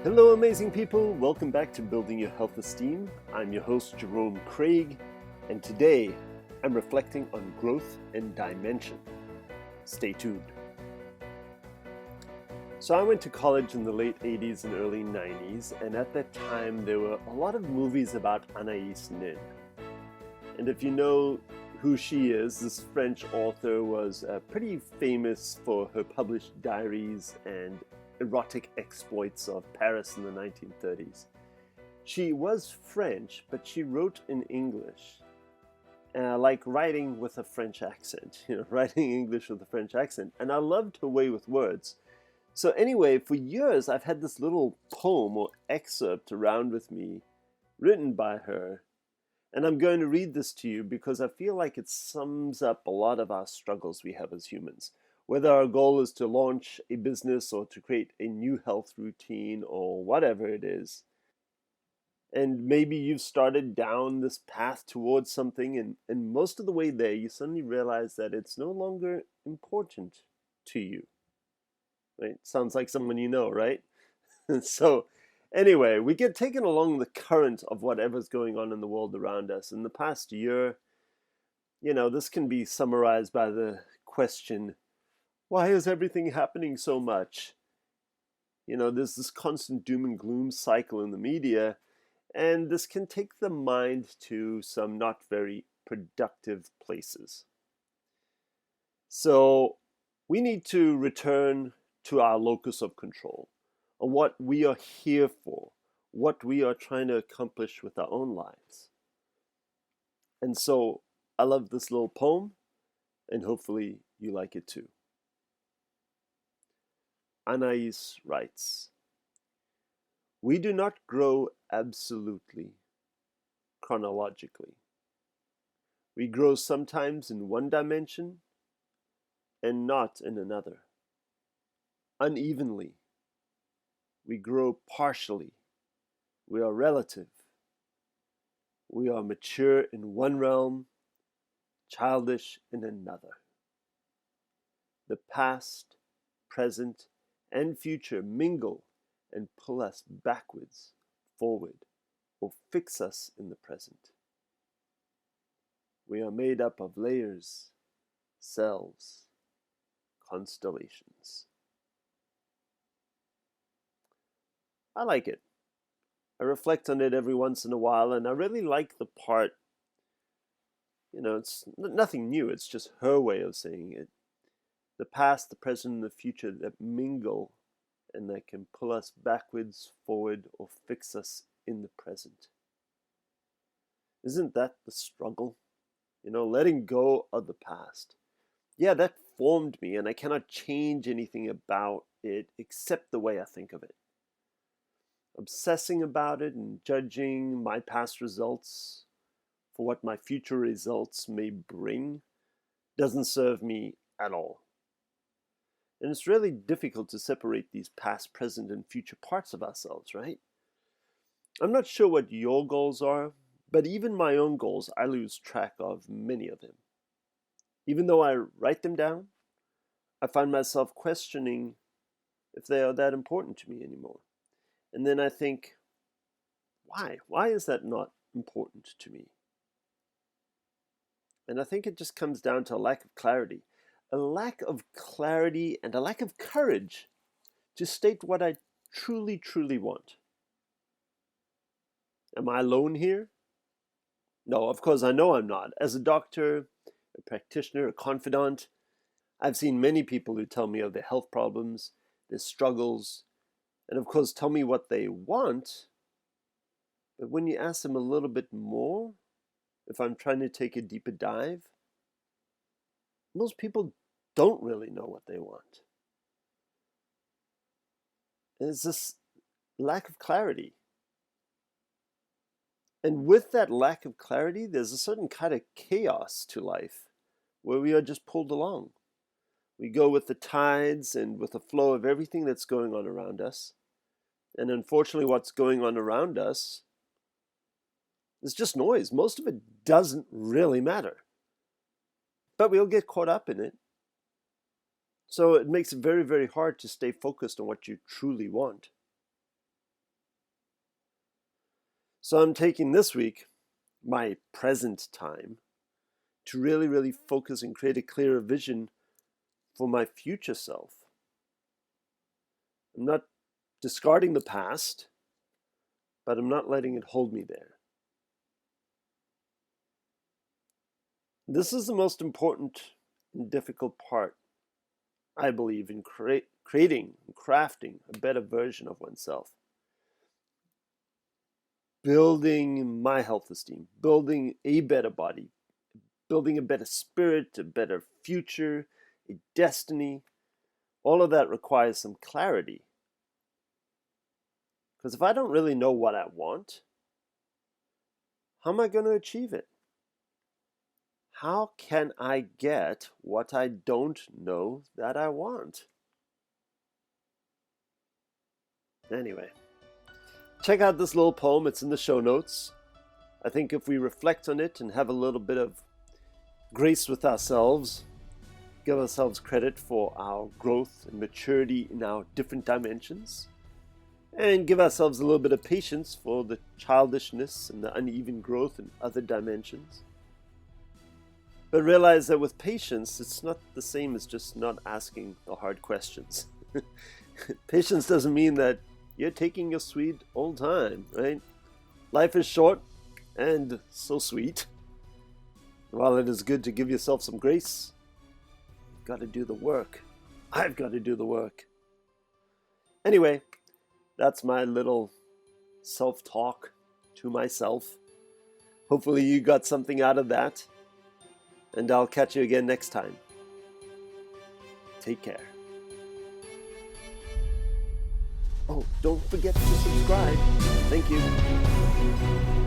Hello, amazing people. Welcome back to Building Your Health Esteem. I'm your host, Jerome Craig, and today I'm reflecting on growth and dimension. Stay tuned. So I went to college in the late 80s and early 90s, and at that time there were a lot of movies about Anais Nin. And if you know who she is, this French author was pretty famous for her published diaries and erotic exploits of Paris in the 1930s. She was French, but she wrote in English, like writing with a French accent, writing English with a French accent. And I loved her way with words. So anyway, for years I've had this little poem or excerpt around with me, written by her. And I'm going to read this to you because I feel like it sums up a lot of our struggles we have as humans. Whether our goal is to launch a business or to create a new health routine or whatever it is. And maybe you've started down this path towards something, and most of the way there, you suddenly realize that it's no longer important to you. Right? Sounds like someone you know, right? So anyway, we get taken along the current of whatever's going on in the world around us. In the past year, this can be summarized by the question, why is everything happening so much? There's this constant doom and gloom cycle in the media, and this can take the mind to some not very productive places. So we need to return to our locus of control, on what we are here for, what we are trying to accomplish with our own lives. And so I love this little poem, and hopefully you like it too. Anais writes, "We do not grow absolutely, chronologically. We grow sometimes in one dimension and not in another. Unevenly. We grow partially. We are relative. We are mature in one realm, childish in another. The past, present, and future mingle and pull us backwards, forward, or fix us in the present. We are made up of layers, cells, constellations." I like it. I reflect on it every once in a while, and I really like the part, it's nothing new, it's just her way of saying it. The past, the present, and the future that mingle and that can pull us backwards, forward, or fix us in the present. Isn't that the struggle? Letting go of the past. Yeah, that formed me, and I cannot change anything about it except the way I think of it. Obsessing about it and judging my past results for what my future results may bring doesn't serve me at all. And it's really difficult to separate these past, present, and future parts of ourselves, right? I'm not sure what your goals are, but even my own goals, I lose track of many of them. Even though I write them down, I find myself questioning if they are that important to me anymore. And then I think, why? Why is that not important to me? And I think it just comes down to a lack of clarity. A lack of clarity and a lack of courage to state what I truly, truly want. Am I alone here? No, of course I know I'm not. As a doctor, a practitioner, a confidant, I've seen many people who tell me of their health problems, their struggles, and of course tell me what they want. But when you ask them a little bit more, if I'm trying to take a deeper dive, most people don't really know what they want. And it's this lack of clarity. And with that lack of clarity, there's a certain kind of chaos to life where we are just pulled along. We go with the tides and with the flow of everything that's going on around us. And unfortunately, what's going on around us is just noise. Most of it doesn't really matter. But we'll get caught up in it. So it makes it very, very hard to stay focused on what you truly want. So I'm taking this week, my present time, to really, really focus and create a clearer vision for my future self. I'm not discarding the past, but I'm not letting it hold me there. This is the most important and difficult part, I believe, in creating and crafting a better version of oneself. Building my health esteem, building a better body, building a better spirit, a better future, a destiny. All of that requires some clarity. Because if I don't really know what I want, how am I going to achieve it? How can I get what I don't know that I want? Anyway, check out this little poem. It's in the show notes. I think if we reflect on it and have a little bit of grace with ourselves, give ourselves credit for our growth and maturity in our different dimensions, and give ourselves a little bit of patience for the childishness and the uneven growth in other dimensions. But realize that with patience, it's not the same as just not asking the hard questions. Patience doesn't mean that you're taking your sweet old time, right? Life is short and so sweet. While it is good to give yourself some grace, you've got to do the work. I've got to do the work. Anyway, that's my little self-talk to myself. Hopefully you got something out of that. And I'll catch you again next time. Take care. Oh, don't forget to subscribe. Thank you.